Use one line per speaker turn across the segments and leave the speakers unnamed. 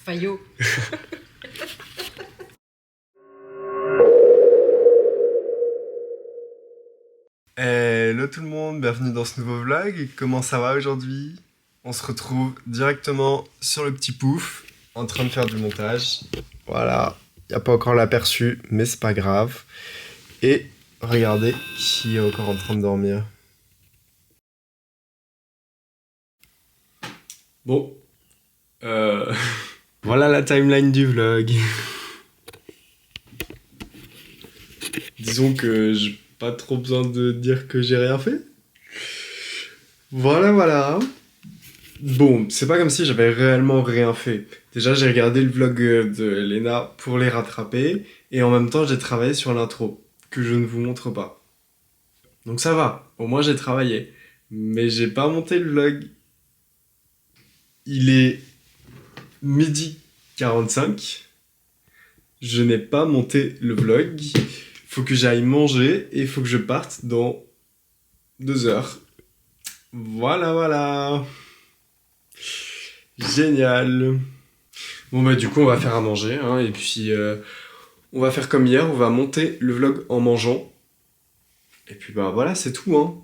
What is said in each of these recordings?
Fayot.
Hello tout le monde, bienvenue dans ce nouveau vlog. Comment ça va aujourd'hui? On se retrouve directement sur le petit pouf, en train de faire du montage. Voilà, il n'y a pas encore l'aperçu, mais c'est pas grave. Et regardez qui est encore en train de dormir. Bon, voilà la timeline du vlog. Disons que j'ai pas trop besoin de dire que j'ai rien fait. Voilà. Bon, c'est pas comme si j'avais réellement rien fait. Déjà, j'ai regardé le vlog de Léna pour les rattraper, et en même temps, j'ai travaillé sur l'intro, que je ne vous montre pas. Donc ça va, au moins j'ai travaillé. Mais j'ai pas monté le vlog. Il est 12h45. Je n'ai pas monté le vlog. Faut que j'aille manger et faut que je parte dans 2 heures. Voilà. Génial. Bon bah du coup on va faire à manger hein, et puis on va faire comme hier, on va monter le vlog en mangeant. Et puis bah voilà c'est tout hein.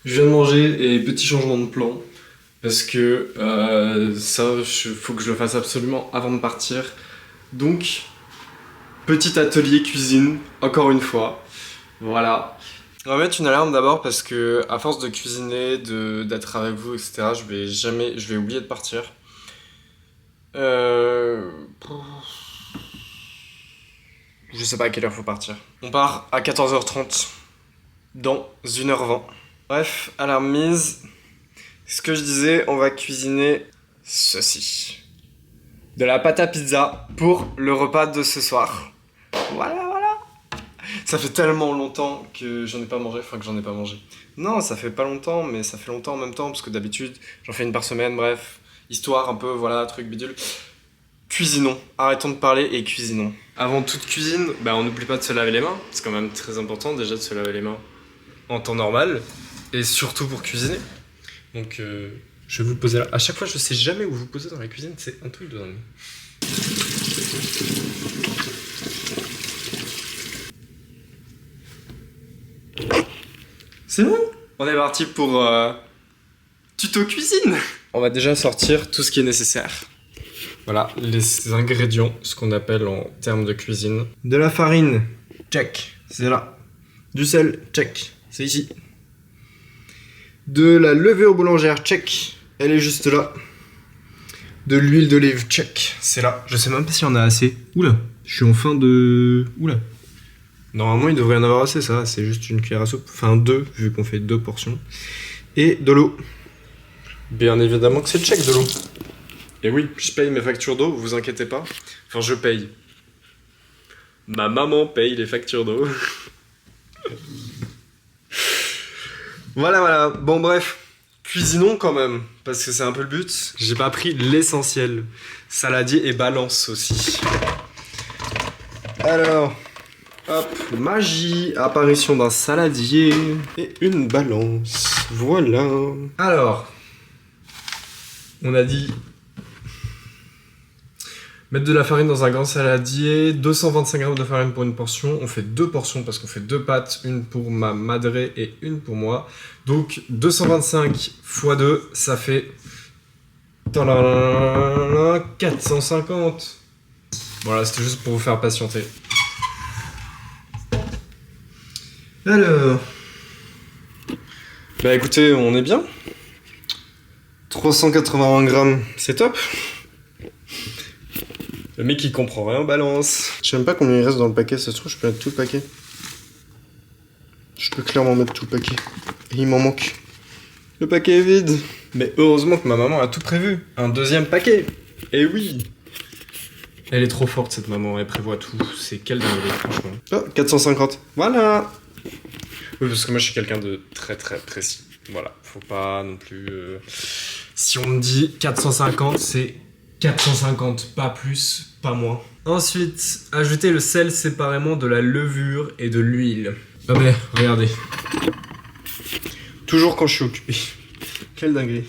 Je viens de manger et petit changement de plan parce que faut que je le fasse absolument avant de partir. Donc petit atelier cuisine encore une fois. Voilà. On va mettre une alarme d'abord parce que à force de cuisiner, d'être avec vous, etc. Je vais oublier de partir. Je sais pas à quelle heure faut partir. On part à 14h30 dans 1h20. Bref, alarme mise. Ce que je disais, on va cuisiner ceci. De la pâte à pizza pour le repas de ce soir. Voilà. Ça fait tellement longtemps que j'en ai pas mangé, enfin que j'en ai pas mangé. Non, ça fait pas longtemps, mais ça fait longtemps en même temps, parce que d'habitude, j'en fais une par semaine, bref. Histoire un peu, voilà, truc bidule. Cuisinons, arrêtons de parler et cuisinons. Avant toute cuisine, on n'oublie pas de se laver les mains. C'est quand même très important déjà de se laver les mains en temps normal. Et surtout pour cuisiner. Donc je vais vous poser là. À chaque fois, je sais jamais où vous poser dans la cuisine, c'est un truc de dingue. C'est bon? On est parti pour tuto cuisine. On va déjà sortir tout ce qui est nécessaire. Voilà, les ingrédients, ce qu'on appelle en termes de cuisine. De la farine, check, c'est là. Du sel, check, c'est ici. De la levure boulangère, check, elle est juste là. De l'huile d'olive, check, c'est là. Je sais même pas s'il y en a assez. Oula, je suis en fin de... Oula. Normalement, il devrait y en avoir assez, ça. C'est juste une cuillère à soupe. Enfin, 2, vu qu'on fait 2 portions. Et de l'eau. Bien évidemment que c'est check, de l'eau. Et oui, je paye mes factures d'eau, vous inquiétez pas. Enfin, je paye. Ma maman paye les factures d'eau. Voilà. Bon, bref. Cuisinons quand même, parce que c'est un peu le but. J'ai pas pris l'essentiel. Saladier et balance aussi. Alors... Hop, magie, apparition d'un saladier et une balance. Voilà. Alors, on a dit mettre de la farine dans un grand saladier, 225 g de farine pour une portion. On fait 2 portions parce qu'on fait 2 pâtes, une pour ma madré et une pour moi. Donc 225 x 2, ça fait 450. Voilà, c'était juste pour vous faire patienter. Alors... écoutez, on est bien. 381 grammes, c'est top. Le mec il comprend rien, balance. Je sais même pas combien il reste dans le paquet, ça se trouve je peux mettre tout le paquet. Je peux clairement mettre tout le paquet. Et il m'en manque. Le paquet est vide. Mais heureusement que ma maman a tout prévu. Un deuxième paquet. Et oui. Elle est trop forte cette maman, elle prévoit tout. C'est quelle dinguerie franchement. Oh, 450. Voilà. Oui, parce que moi je suis quelqu'un de très précis. Voilà, faut pas non plus... Si on me dit 450, c'est 450, pas plus, pas moins. Ensuite, ajouter le sel séparément de la levure et de l'huile. Ah ben, regardez. Toujours quand je suis occupé. Quelle dinguerie.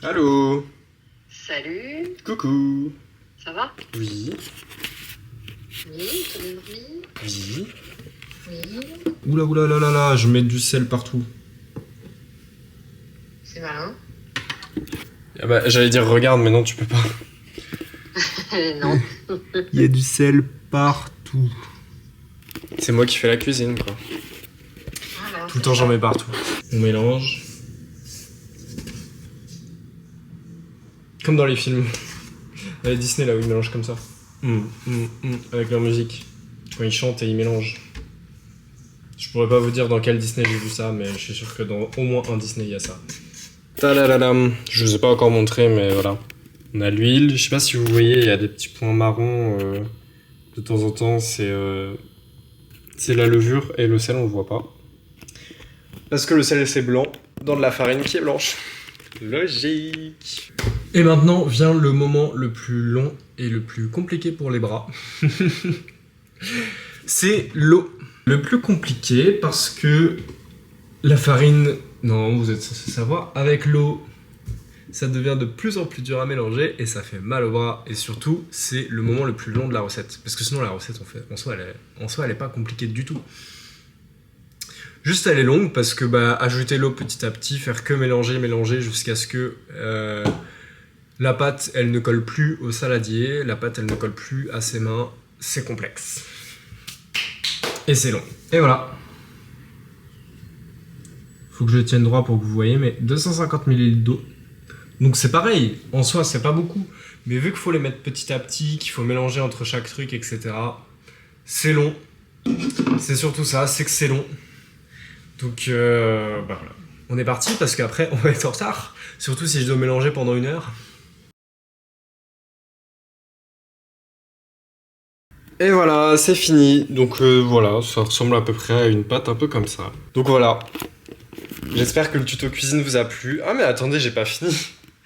Allô?
Salut,
Coucou.
ça va?
Oui.
Oui, t'as bien dormi?
Oui.
Oui,
Oula oula là là là, je mets du sel partout.
c'est malin.
Ah bah, j'allais dire regarde, mais non, tu peux pas.
Non.
Il y a du sel partout. C'est moi qui fais la cuisine, quoi.
Voilà,
Tout le temps, j'en mets partout. On mélange. Comme dans les films. Avec Disney, là, où ils mélangent comme ça. Avec leur musique. Quand ils chantent et ils mélangent. Je pourrais pas vous dire dans quel Disney j'ai vu ça, mais je suis sûr que dans au moins un Disney, il y a ça. Tadadadam. Je vous ai pas encore montré, mais voilà. On a l'huile. Je sais pas si vous voyez, il y a des petits points marrons. De temps en temps, c'est la levure, et le sel, on le voit pas. Parce que le sel, c'est blanc, dans de la farine qui est blanche. Logique. Et maintenant vient le moment le plus long et le plus compliqué pour les bras. C'est l'eau. Le plus compliqué parce que la farine, non, vous êtes censé savoir, avec l'eau, ça devient de plus en plus dur à mélanger et ça fait mal au bras. Et surtout, c'est le moment le plus long de la recette. Parce que sinon, la recette, en soi, elle est pas compliquée du tout. Juste, elle est longue parce que ajouter l'eau petit à petit, faire que mélanger jusqu'à ce que la pâte, elle ne colle plus au saladier, la pâte, elle ne colle plus à ses mains. C'est complexe. Et c'est long. Et voilà. Faut que je tienne droit pour que vous voyez, mais 250 ml d'eau. Donc c'est pareil, en soi, c'est pas beaucoup. Mais vu qu'il faut les mettre petit à petit, qu'il faut mélanger entre chaque truc, etc., c'est long. C'est surtout ça, c'est que c'est long. Donc voilà. On est parti parce qu'après on va être en retard. Surtout si je dois mélanger pendant 1 heure. Et voilà, c'est fini. Donc voilà, ça ressemble à peu près à une pâte un peu comme ça. Donc voilà. J'espère que le tuto cuisine vous a plu. Ah mais attendez, j'ai pas fini.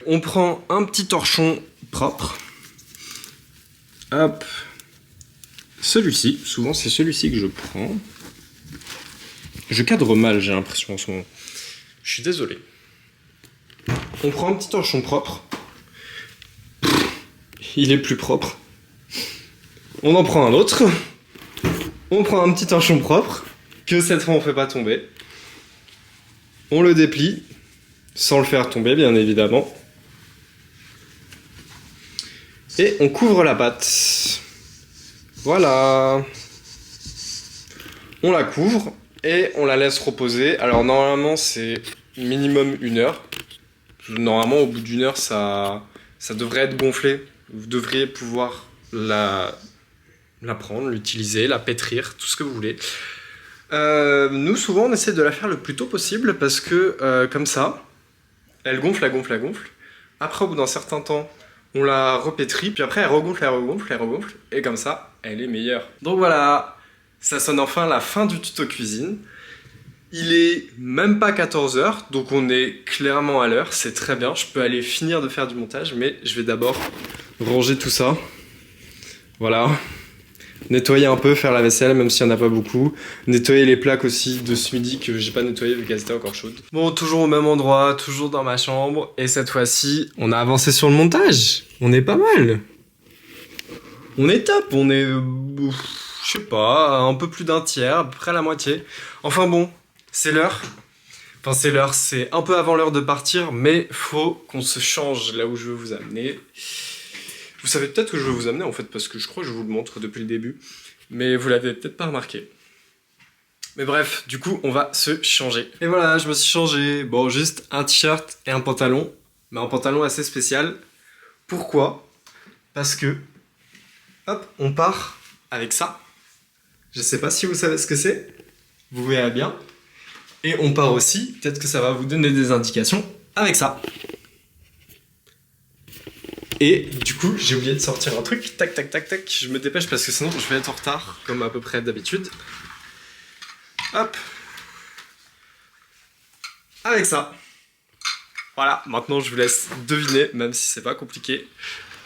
On prend un petit torchon propre. Hop. Celui-ci, souvent c'est celui-ci que je prends. Je cadre mal, j'ai l'impression en ce moment. Je suis désolé. On prend un petit torchon propre. Il est plus propre. On en prend un autre. On prend un petit torchon propre, que cette fois on fait pas tomber. On le déplie, sans le faire tomber bien évidemment. Et on couvre la pâte. Voilà. On la couvre et on la laisse reposer. Alors normalement c'est minimum 1 heure. Normalement au bout d'1 heure ça devrait être gonflé. Vous devriez pouvoir la prendre, l'utiliser, la pétrir, tout ce que vous voulez. Nous souvent on essaie de la faire le plus tôt possible parce que comme ça, elle gonfle, elle gonfle, elle gonfle. Après au bout d'un certain temps, on la repétrit, puis après elle regonfle, elle regonfle, elle regonfle, et comme ça, elle est meilleure. Donc voilà, ça sonne enfin la fin du tuto cuisine. Il est même pas 14h, donc on est clairement à l'heure, c'est très bien. Je peux aller finir de faire du montage, mais je vais d'abord ranger tout ça. Voilà. Nettoyer un peu, faire la vaisselle, même s'il n'y en a pas beaucoup. Nettoyer les plaques aussi de ce midi que j'ai pas nettoyé vu qu'elles étaient encore chaudes. Bon, toujours au même endroit, toujours dans ma chambre. Et cette fois-ci, on a avancé sur le montage. On est pas mal. On est top, on est... je sais pas, un peu plus d'un tiers, à peu près la moitié. Enfin bon, c'est l'heure. Enfin c'est l'heure, c'est un peu avant l'heure de partir, mais faut qu'on se change là où je veux vous amener. Vous savez peut-être que je veux vous amener en fait, parce que je crois que je vous le montre depuis le début, mais vous l'avez peut-être pas remarqué. Mais bref, du coup, on va se changer. Et voilà, je me suis changé. Bon, juste un t-shirt et un pantalon, mais un pantalon assez spécial. Pourquoi? Parce que, hop, on part avec ça. Je sais pas si vous savez ce que c'est, vous verrez bien. Et on part aussi, peut-être que ça va vous donner des indications, avec ça. Et du coup, j'ai oublié de sortir un truc, tac tac tac tac, je me dépêche parce que sinon je vais être en retard, comme à peu près d'habitude. Hop. Avec ça. Voilà, maintenant je vous laisse deviner, même si c'est pas compliqué,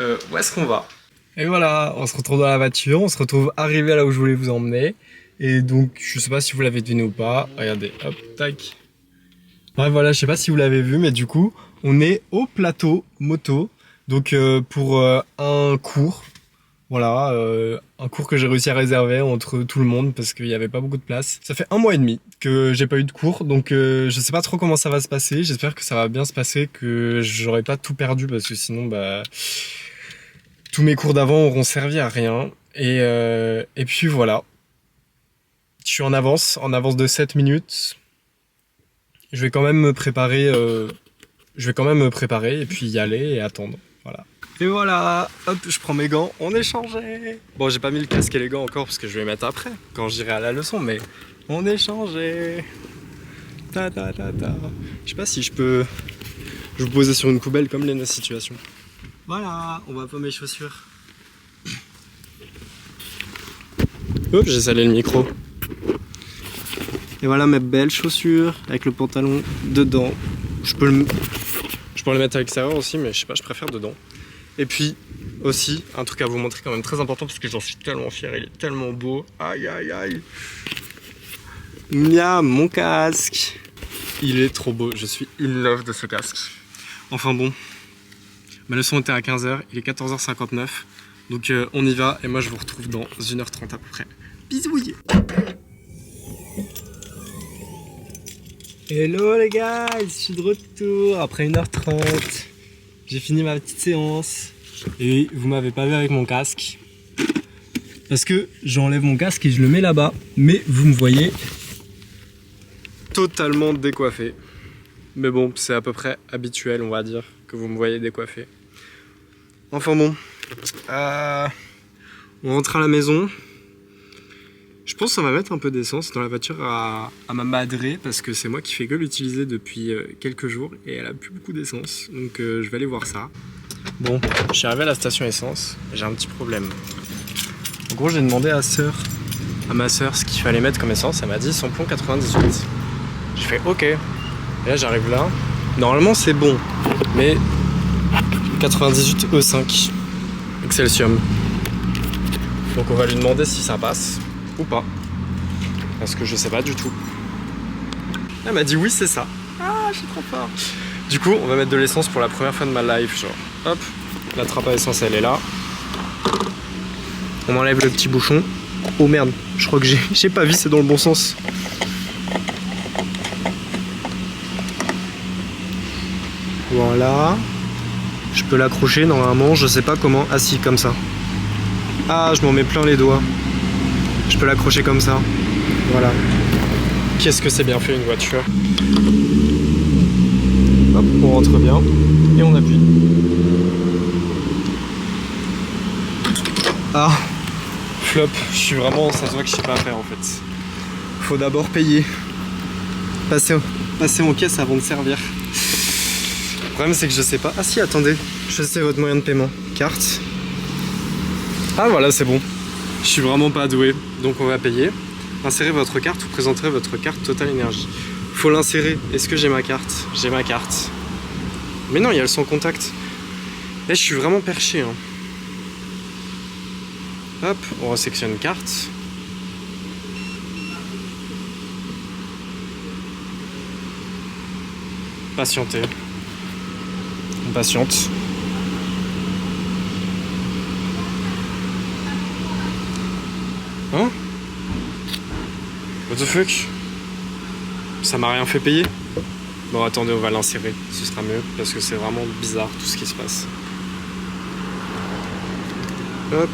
où est-ce qu'on va. Et voilà, on se retrouve dans la voiture, on se retrouve arrivé là où je voulais vous emmener. Et donc, je sais pas si vous l'avez deviné ou pas, regardez, hop, tac. Ouais, voilà, je sais pas si vous l'avez vu, mais du coup, on est au plateau moto Donc pour un cours, voilà, un cours que j'ai réussi à réserver entre tout le monde parce qu'il n'y avait pas beaucoup de place. Ça fait 1 mois et demi que j'ai pas eu de cours, donc je sais pas trop comment ça va se passer. J'espère que ça va bien se passer, que j'aurai pas tout perdu parce que sinon, bah, tous mes cours d'avant auront servi à rien. Et puis voilà. Je suis en avance de 7 minutes. Je vais quand même me préparer, et puis y aller et attendre. Voilà. Et voilà, hop, je prends mes gants, on est changé. Bon, j'ai pas mis le casque et les gants encore parce que je vais les mettre après, quand j'irai à la leçon, mais on est changé. Ta ta ta ta. Je sais pas si je peux vous poser sur une poubelle comme les situations. Voilà, on voit pas mes chaussures. Hop, j'ai salé le micro. Et voilà mes belles chaussures avec le pantalon dedans. Je peux les mettre à l'extérieur aussi, mais je sais pas, je préfère dedans. Et puis aussi, un truc à vous montrer quand même très important parce que j'en suis tellement fier, il est tellement beau. Aïe aïe aïe. Miam, mon casque. Il est trop beau, je suis in love de ce casque. Enfin bon, ma leçon était à 15h, il est 14h59. Donc on y va et moi je vous retrouve dans 1h30 à peu près. Bisous. Hello les gars, je suis de retour après 1h30. J'ai fini ma petite séance. Et vous m'avez pas vu avec mon casque. Parce que j'enlève mon casque et je le mets là-bas. Mais vous me voyez totalement décoiffé. Mais bon, c'est à peu près habituel, on va dire, que vous me voyez décoiffé. Enfin bon. On rentre à la maison. Je pense qu'on va mettre un peu d'essence dans la voiture à ma madré parce que c'est moi qui fais que l'utiliser depuis quelques jours et elle a plus beaucoup d'essence. Donc je vais aller voir ça. Bon, je suis arrivé à la station essence et j'ai un petit problème. En gros, j'ai demandé à ma sœur ce qu'il fallait mettre comme essence. Elle m'a dit samplon 98. J'ai fait OK. Et là, j'arrive là. Normalement, c'est bon, mais 98 E5 Excelsium. Donc on va lui demander si ça passe ou pas. Parce que je sais pas du tout. Elle m'a dit oui, c'est ça. Ah, je suis trop fort. Du coup, on va mettre de l'essence pour la première fois de ma life. Genre, hop, la trappe à essence, elle est là. On enlève le petit bouchon. Oh merde, je crois que j'ai pas vissé dans le bon sens. Voilà. Je peux l'accrocher normalement, je sais pas comment. Ah si, comme ça. Ah, je m'en mets plein les doigts. Je peux l'accrocher comme ça. Voilà. Qu'est-ce que c'est bien fait une voiture. Hop, on rentre bien. Et on appuie. Ah, flop. Je suis vraiment... Ça se voit que je sais pas faire en fait. Faut d'abord payer. Passer en caisse avant de servir. Le problème c'est que je sais pas... Ah si, attendez. Je sais votre moyen de paiement. Carte. Ah voilà, c'est bon. Je suis vraiment pas doué, donc on va payer. Insérez votre carte ou présenterez votre carte Total Énergie. Faut l'insérer. Est-ce que j'ai ma carte? J'ai ma carte. Mais non, il y a le sans contact. Là, je suis vraiment perché. Hein. Hop, on resélectionne carte. Patienter. On patiente. Hein? What the fuck? Ça m'a rien fait payer? Bon attendez, on va l'insérer, ce sera mieux parce que c'est vraiment bizarre tout ce qui se passe. Hop,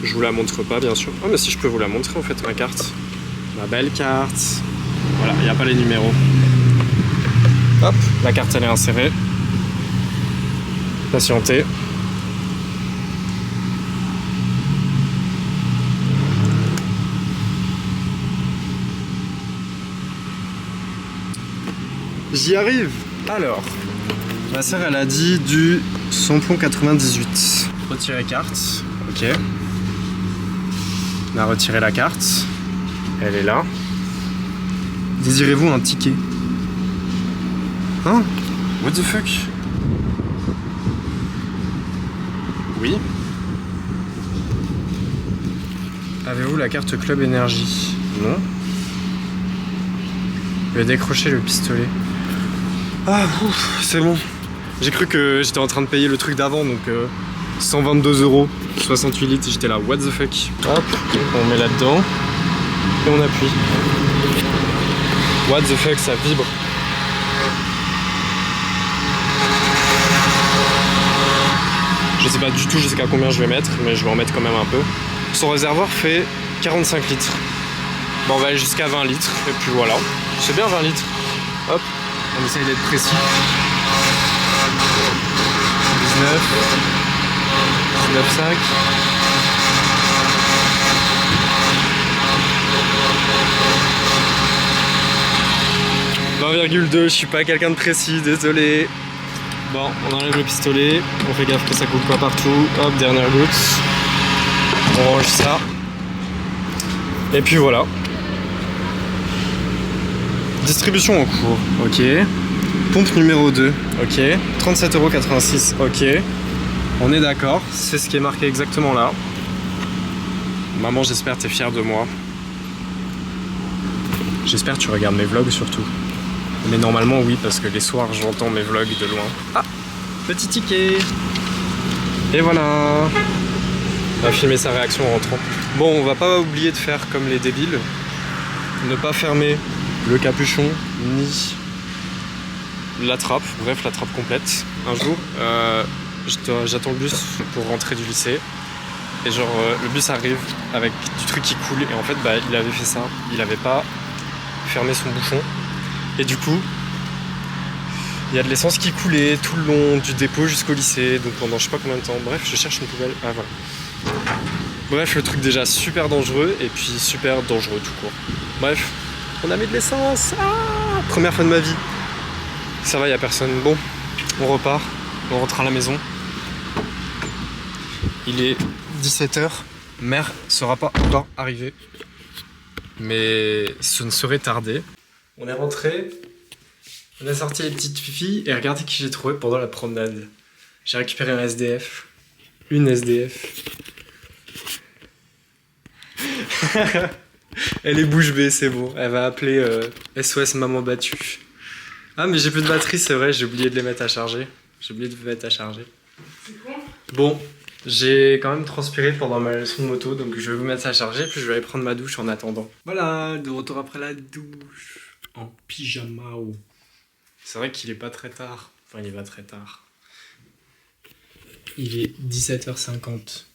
je vous la montre pas bien sûr. Oh mais si je peux vous la montrer en fait, ma carte. Ma belle carte. Voilà, il n'y a pas les numéros. Hop, la carte elle est insérée. Patienter. J'y arrive. Alors, ma sœur elle a dit du samplon 98. Retirer carte. Ok. On a retiré la carte. Elle est là. Désirez-vous un ticket? Hein? What the fuck? Oui. Avez-vous la carte Club Énergie? Non. Je vais décrocher le pistolet. Ah, c'est bon. J'ai cru que j'étais en train de payer le truc d'avant, donc 122 €, 68 litres, j'étais là, what the fuck. Hop, on met là-dedans, et on appuie. What the fuck, ça vibre. Je sais pas du tout jusqu'à combien je vais mettre, mais je vais en mettre quand même un peu. Son réservoir fait 45 litres. Bon, on va aller jusqu'à 20 litres, et puis voilà. C'est bien 20 litres. Hop, on essaye d'être précis. 19 sacs. « 20,2, je suis pas quelqu'un de précis, désolé. Bon, on enlève le pistolet, on fait gaffe que ça coule pas partout. Hop, dernière goutte. On range ça. Et puis voilà. Distribution en cours, ok. Pompe numéro 2, ok. 37,86 €, ok. On est d'accord, c'est ce qui est marqué exactement là. Maman, j'espère que t'es fière de moi. J'espère que tu regardes mes vlogs surtout. Mais normalement oui, parce que les soirs j'entends mes vlogs de loin. Ah, petit ticket. Et voilà. On va filmer sa réaction en rentrant. Bon, on va pas oublier de faire comme les débiles. Ne pas fermer le capuchon ni la trappe, bref la trappe complète. Un jour, j'attends le bus pour rentrer du lycée. Et genre le bus arrive avec du truc qui coule. Et en fait bah, il avait fait ça. Il avait pas fermé son bouchon. Et du coup, il y a de l'essence qui coulait tout le long du dépôt jusqu'au lycée, donc pendant je sais pas combien de temps. Bref, je cherche une poubelle. Ah voilà. Bref, le truc déjà super dangereux et puis super dangereux tout court. Bref, on a mis de l'essence. Ah, première fois de ma vie. Ça va, y a personne. Bon, on repart. On rentre à la maison. Il est 17 h. Mère sera pas encore arrivée, mais ce ne serait tardé. On est rentré, on a sorti les petites filles et regardez qui j'ai trouvé pendant la promenade. J'ai récupéré un SDF. Une SDF. Elle est bouche bée, c'est bon. Elle va appeler SOS maman battue. Ah mais j'ai plus de batterie, c'est vrai, j'ai oublié de les mettre à charger. J'ai oublié de les mettre à charger.
C'est quoi?
Bon, j'ai quand même transpiré pendant ma leçon de moto, donc je vais vous mettre ça à charger, puis je vais aller prendre ma douche en attendant. Voilà, de retour après la douche. En pyjama. C'est vrai qu'il est pas très tard. Enfin, il est pas très tard. Il est 17 h 50.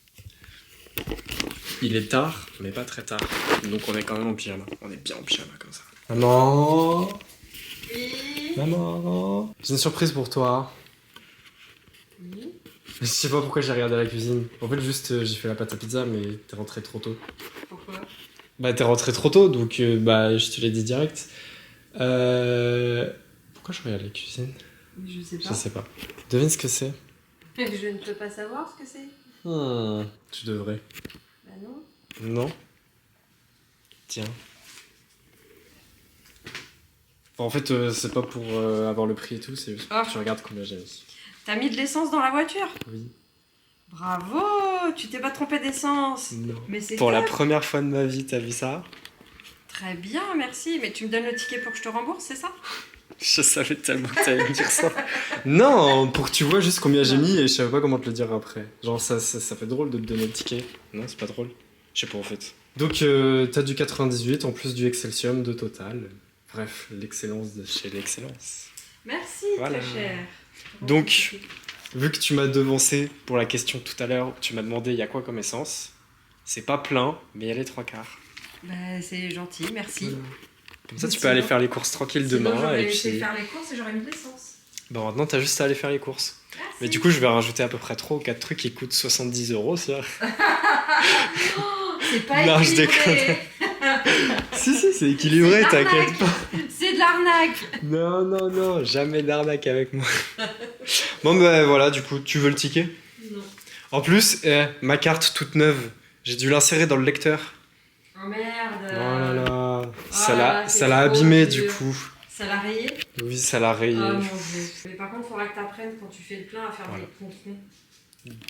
Il est tard, mais pas très tard. Donc on est quand même en pyjama. On est bien en pyjama comme ça. Maman.
Oui.
Maman. J'ai une surprise pour toi.
Oui.
Je sais pas pourquoi j'ai regardé la cuisine. En fait, juste j'ai fait la pâte à pizza, mais t'es rentré trop tôt.
Pourquoi?
Bah, t'es rentré trop tôt, donc bah, je te l'ai dit direct. Pourquoi je regarde la cuisine?
Je sais pas.
Je sais pas. Devine ce que c'est.
Je ne peux pas savoir ce que c'est.
Tu devrais.
Bah non.
Non? Tiens. Enfin, en fait, c'est pas pour avoir le prix et tout, c'est juste pour que tu regardes combien j'ai mis.
T'as mis de l'essence dans la voiture?
Oui.
Bravo! Tu t'es pas trompé d'essence.
Non.
Mais c'est
Pour la
top.
première fois de ma vie, t'as vu ça?
Très bien, merci. Mais tu me donnes le ticket pour que je te rembourse, c'est ça?
Je savais tellement que t'allais me dire ça. Non, pour que tu vois juste combien j'ai mis et je savais pas comment te le dire après. Genre ça fait drôle de te donner le ticket. Non, c'est pas drôle. Je sais pas en fait. Donc t'as du 98 en plus du Excelsium de Total. Bref, l'excellence de chez l'excellence.
Merci,
Voilà.
très cher.
Donc, vu que tu m'as devancé pour la question tout à l'heure, tu m'as demandé il y a quoi comme essence. C'est pas plein, mais il y a les 3/4.
Bah, c'est gentil, merci.
Voilà. Comme ça, tu peux aller faire les courses tranquille
Sinon,
demain.
j'aurais
Et
été
puis...
faire les courses et j'aurais mis de l'essence.
Bon, maintenant, t'as juste à aller faire les courses.
Merci.
Mais du coup, je vais rajouter à peu près 3 ou 4 trucs qui coûtent 70 €, ça.
C'est pas
Non, je
équilibré.
Si, c'est équilibré,
C'est
t'inquiète pas.
C'est de l'arnaque.
Non, jamais d'arnaque avec moi. Bon, bah voilà, du coup, tu veux le ticket?
Non.
En plus, ma carte toute neuve, j'ai dû l'insérer dans le lecteur.
Oh merde.
Oh là là,
Ah,
ça l'a abîmé du
dur.
coup.
Ça l'a rayé?
Oui, ça l'a rayé.
Ah mon dieu. Mais par contre, il faudra que tu apprennes quand tu fais le plein à faire
Voilà.
des controns.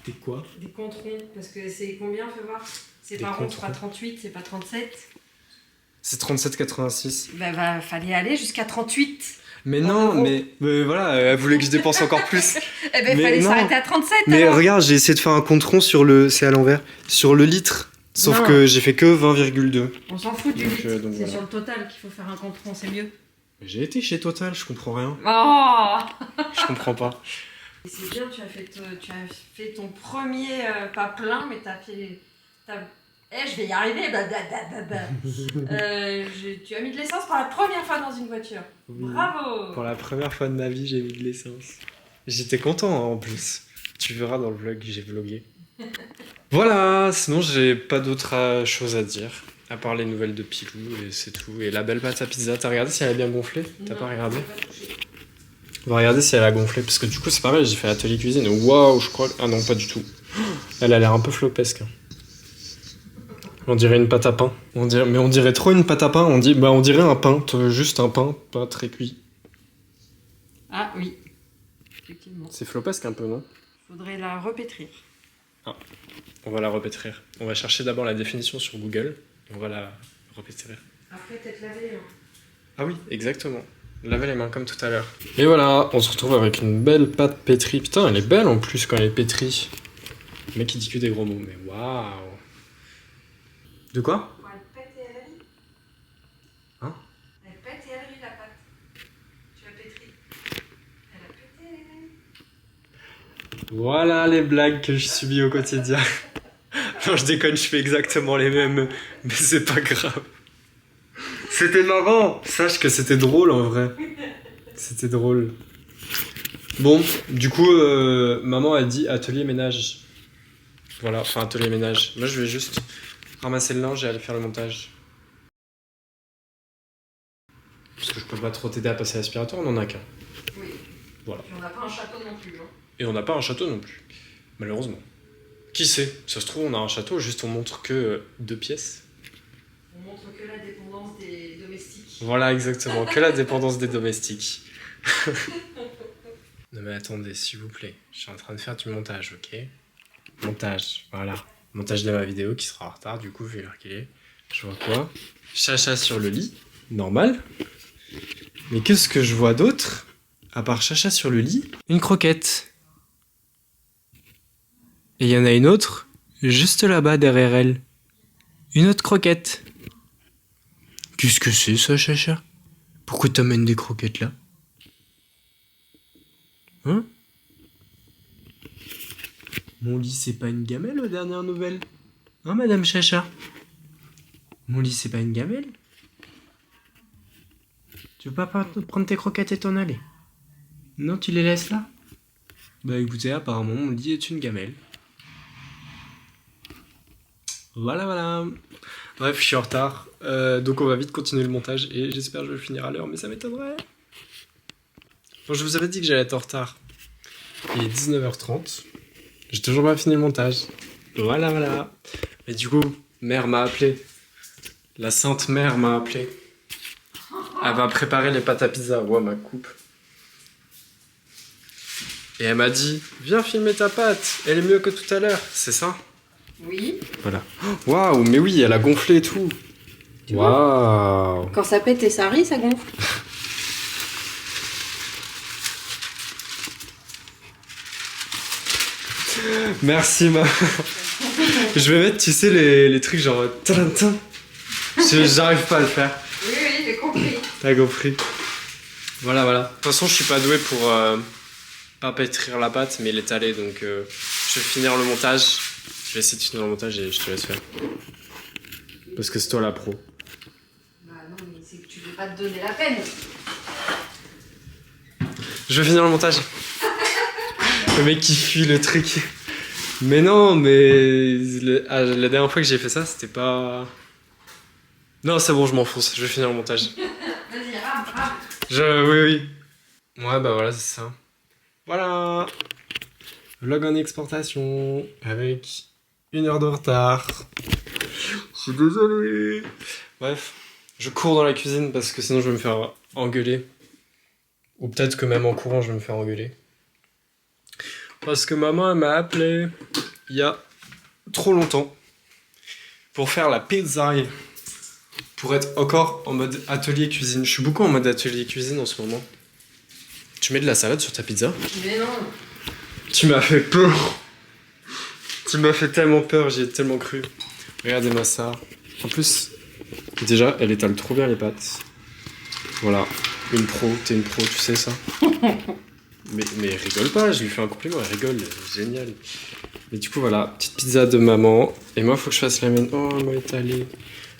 Des quoi?
Des controns. Parce que c'est combien, fais voir? C'est
Des
pas rond, c'est
controns.
pas 38, c'est pas 37.
C'est 37,86.
Bah, fallait aller jusqu'à 38.
Mais
En
non,
euros.
mais voilà, elle voulait que je dépense encore plus.
Eh ben,
Mais
fallait
non.
s'arrêter à 37
Mais
alors.
regarde, j'ai essayé de faire un compte rond sur le... C'est à l'envers. Sur le litre. Sauf
Non.
que j'ai fait que 20,2.
On s'en fout du
Donc,
litre.
donc
C'est
voilà.
sur le total qu'il faut faire un compte rond, c'est mieux.
J'ai été chez Total, je comprends rien.
Oh.
Je comprends pas.
C'est bien, tu as fait ton premier pas plein, mais je vais y arriver. Tu as mis de l'essence pour la première fois dans une voiture.
Oui.
Bravo.
Pour la première fois de ma vie, j'ai mis de l'essence. J'étais content hein, en plus. Tu verras dans le vlog, j'ai vlogué. Voilà, sinon j'ai pas d'autre chose à dire. À part les nouvelles de Pilou et c'est tout. Et la belle pâte à pizza, t'as regardé si elle a bien gonflé? T'as pas regardé? On va regarder si elle a gonflé. Parce que du coup c'est pareil, j'ai fait atelier cuisine. Waouh, je crois... Ah non, pas du tout. Elle a l'air un peu flopesque. On dirait une pâte à pain. Mais on dirait trop une pâte à pain. On dirait un pain. Juste un pain, pas très cuit.
Ah oui, effectivement.
C'est flopesque un peu, non?
Faudrait la repétrir.
On va la repétrir. On va chercher d'abord la définition sur Google. Et on va la repétrir.
Après, peut-être laver les mains.
Ah oui, exactement. Laver les mains comme tout à l'heure. Et voilà, on se retrouve avec une belle pâte pétrie. Putain, elle est belle en plus quand elle est pétrie. Le mec il dit que des gros mots, mais waouh. De quoi?
Elle pète et elle rit.
Hein?
Elle pète et elle rit la pâte. Tu l'as pétrie. Elle a pété et elle rit.
Voilà les blagues que je subis au quotidien. Non, je déconne, je fais exactement les mêmes, mais c'est pas grave. C'était marrant. Sache que c'était drôle en vrai. C'était drôle. Bon, du coup, maman a dit atelier ménage. Voilà, enfin atelier ménage. Moi, je vais juste ramasser le linge et aller faire le montage. Parce que je peux pas trop t'aider à passer l'aspirateur, on en a qu'un.
Oui.
Voilà.
Puis on n'a pas un château non plus. Hein.
Et on n'a pas un château non plus. Malheureusement. Qui sait? Ça se trouve, on a un château, juste on montre que 2 pièces.
On montre que la dépendance des domestiques.
Voilà, exactement. Que la dépendance des domestiques. Non mais attendez, s'il vous plaît. Je suis en train de faire du montage, ok? Montage, voilà. Montage de ma vidéo qui sera en retard, du coup, vu l'heure qu'il est. Je vois quoi? Chacha sur le lit. Normal. Mais qu'est-ce que je vois d'autre? À part Chacha sur le lit? Une croquette. Et il y en a une autre, juste là-bas derrière elle. Une autre croquette. Qu'est-ce que c'est ça, Chacha? Pourquoi t'amènes des croquettes là? Hein? Mon lit, c'est pas une gamelle aux dernières nouvelles? Hein, Madame Chacha? Mon lit, c'est pas une gamelle? Tu veux pas prendre tes croquettes et t'en aller? Non, tu les laisses là? Bah écoutez, apparemment, mon lit est une gamelle. Voilà, voilà. Bref, je suis en retard. Donc on va vite continuer le montage et j'espère que je vais le finir à l'heure, mais ça m'étonnerait. Bon, je vous avais dit que j'allais être en retard. Il est 19h30. J'ai toujours pas fini le montage. Voilà, voilà. Et du coup, mère m'a appelé. La sainte mère m'a appelé. Elle va préparer les pâtes à pizza. Ouais, ma coupe. Et elle m'a dit, viens filmer ta pâte. Elle est mieux que tout à l'heure. C'est ça?
Oui.
Voilà. Waouh, mais oui, elle a gonflé et tout. Waouh.
Quand ça pète et ça rit, ça gonfle.
Merci, ma. Je vais mettre, tu sais, les trucs genre. Talentin. J'arrive pas à le faire.
Oui, oui, j'ai compris.
T'as compris. Voilà, voilà. De toute façon, je suis pas doué pour pas pétrir la pâte, mais l'étaler, donc je vais finir le montage. Je vais essayer de finir le montage et je te laisse faire. Parce que c'est toi la pro.
Bah non, mais c'est que tu veux pas te donner la peine.
Je vais finir le montage. Le mec qui fuit le truc. Mais non, mais la dernière fois que j'ai fait ça, c'était pas... Non, c'est bon, je m'enfonce. Je vais finir le montage.
Vas-y, rame, rame.
Oui, oui. Ouais, bah voilà, c'est ça. Voilà. Vlog en exportation avec 1 heure de retard. Je suis désolé. Bref, je cours dans la cuisine parce que sinon je vais me faire engueuler. Ou peut-être que même en courant, je vais me faire engueuler. Parce que maman, elle m'a appelé il y a trop longtemps pour faire la pizza. Pour être encore en mode atelier cuisine. Je suis beaucoup en mode atelier cuisine en ce moment. Tu mets de la salade sur ta pizza?
Mais non.
Tu m'as fait peur. Tu m'as fait tellement peur, j'y ai tellement cru. Regardez-moi ça. En plus, déjà, elle étale trop bien les pâtes. Voilà, une pro, t'es une pro, tu sais ça. mais rigole pas, je lui fais un compliment, elle rigole, génial. Mais du coup, voilà, petite pizza de maman. Et moi, faut que je fasse la mienne. Oh, elle m'a étalé.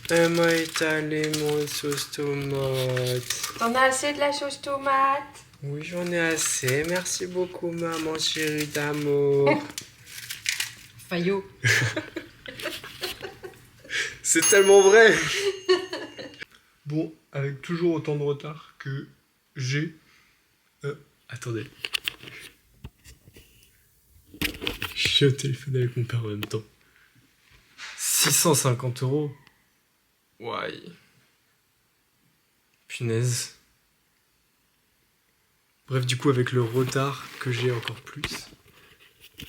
Elle m'a étalé mon sauce tomate.
T'en as assez de la sauce tomate?
Oui, j'en ai assez. Merci beaucoup, maman chérie d'amour.
Fayot.
C'est tellement vrai. Bon, avec toujours autant de retard que j'ai... attendez. Je suis au téléphone avec mon père en même temps. 650 €. Ouais. Punaise. Bref, du coup, avec le retard que j'ai encore plus.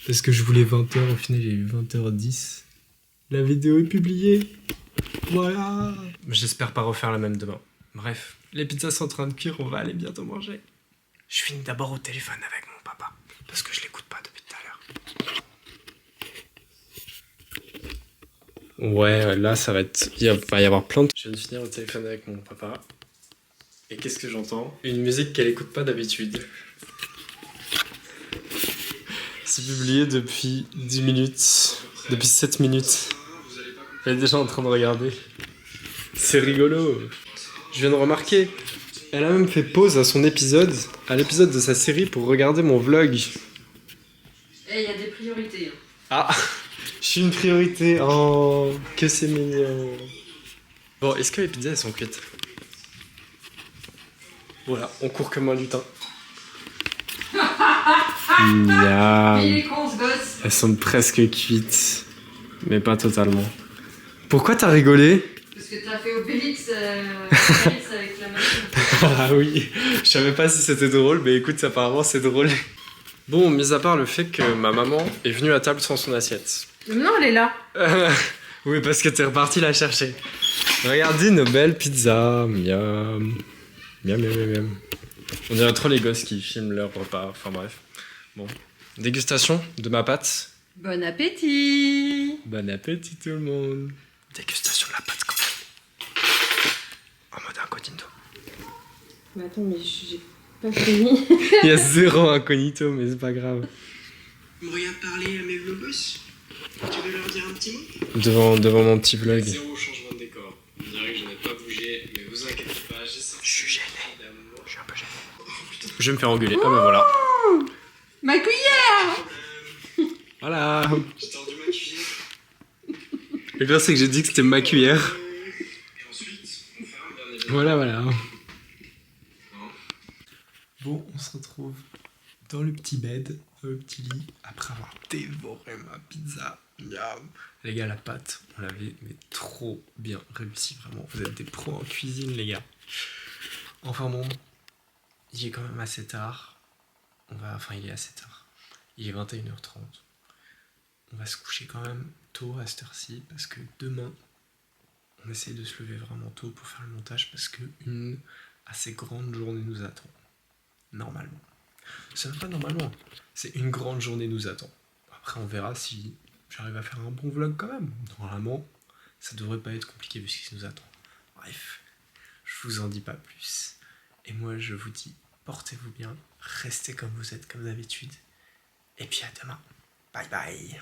Parce que je voulais 20 h, au final, j'ai eu 20 h 10. La vidéo est publiée. Voilà. J'espère pas refaire la même demain. Bref, les pizzas sont en train de cuire, on va aller bientôt manger. Je finis d'abord au téléphone avec mon papa. Parce que je l'écoute pas depuis tout à l'heure. Ouais, là, ça va être... Il va y avoir plein de... Je viens de finir au téléphone avec mon papa. Et qu'est-ce que j'entends? Une musique qu'elle écoute pas d'habitude. C'est publié depuis 10 minutes. Depuis 7 minutes. Elle est déjà en train de regarder. C'est rigolo. Je viens de remarquer. Elle a même fait pause à son épisode, à l'épisode de sa série pour regarder mon vlog.
Eh, il y a des priorités.
Ah, je suis une priorité. Oh, que c'est mignon. Bon, est-ce que les pizzas elles sont cuites? Voilà, on court comme un lutin. Miam.
Il est con ce gosse.
Elles sont presque cuites, mais pas totalement. Pourquoi t'as rigolé?
Parce que t'as fait Obélix, Obélix avec la machine.
Ah oui, je savais pas si c'était drôle, mais écoute, apparemment c'est drôle. Bon, mis à part le fait que ma maman est venue à table sans son assiette.
Non, elle est là.
Oui, parce que t'es reparti la chercher. Regardez nos belles pizzas. Miam. Miam, miam, miam, miam. On dirait trop les gosses qui filment leur repas. Enfin bref. Bon. Dégustation de ma pâte.
Bon appétit.
Bon appétit tout le monde. Dégustation de la pâte quand même. En mode incognito.
Mais attends, mais j'ai pas fini.
Il y a 0 incognito, mais c'est pas grave.
Tu me regardes parler à mes vlogos? Tu veux leur dire un petit mot?
Devant mon petit vlog.
0 changement de décor. On dirait que je n'ai pas bougé, mais vous inquiétez pas, j'ai senti. Je suis gêné. Je suis un peu gêné.
Je vais me faire engueuler. Ah bah voilà.
Ma cuillère.
Voilà.
J'ai tordu ma cuillère.
Le pire, c'est que j'ai dit que c'était ma cuillère.
Et ensuite, on fait un dernier.
Voilà, voilà. Bon, on se retrouve dans le petit bed, dans le petit lit, après avoir dévoré ma pizza. Miam. Les gars, la pâte, on l'avait mais trop bien réussi, vraiment. Vous êtes des pros en cuisine, les gars. Enfin bon, il est quand même assez tard. Enfin, il est assez tard. Il est 21h30. On va se coucher quand même tôt à cette heure-ci, parce que demain, on essaye de se lever vraiment tôt pour faire le montage, parce qu'une assez grande journée nous attend. Normalement. C'est même pas normalement. C'est une grande journée nous attend. Après, on verra si j'arrive à faire un bon vlog quand même. Normalement, ça devrait pas être compliqué vu ce qui nous attend. Bref, je vous en dis pas plus. Et moi, je vous dis, portez-vous bien, restez comme vous êtes, comme d'habitude. Et puis à demain. Bye bye.